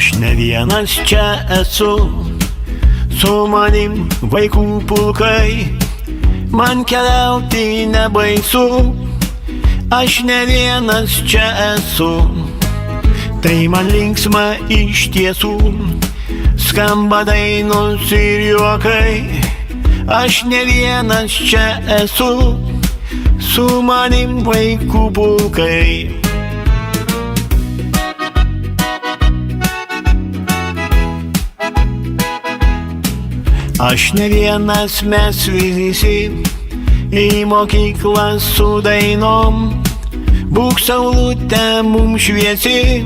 Aš ne vienas čia esu, su manim vaikų pulkai, man keliauti nebaisu. Aš ne vienas čia esu, tai man linksma iš tiesų. Skamba dainos ir juokai, aš ne vienas čia esu, su manim vaikų pulkai. Aš ne vienas, mes visi į mokyklą su dainom. Būk saulutė mums šviesi,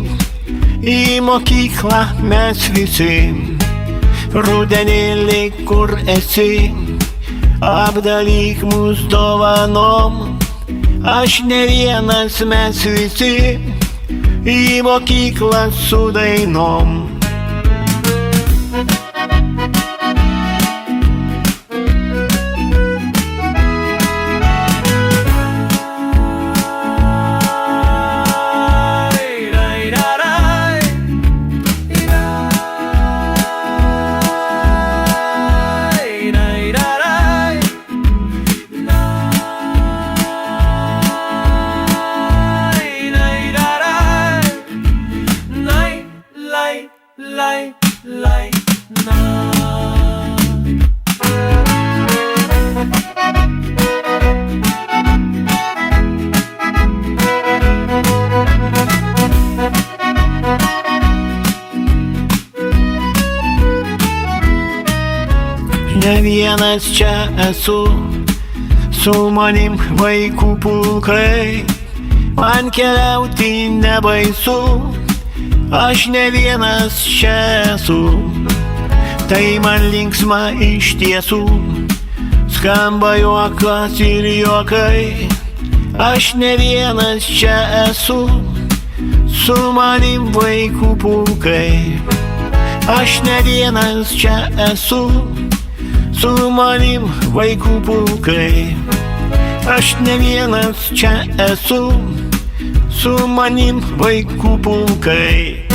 į mokyklą mes visi. Rudenėlį, kur esi, apdalyk mus dovanom. Aš ne vienas, mes visi į mokyklą su dainom. Ne vienas čia esu, su manim vaikų pulkai, man keliauti nebaisu. Aš ne vienas čia esu, tai man linksma iš tiesų. Skamba juokas ir juokai, aš ne vienas čia esu, su manim vaikų pulkai. Aš ne vienas čia esu, su manim vaikų pulkai. Aš ne vienas čia esu, su manim vaikų pulkai.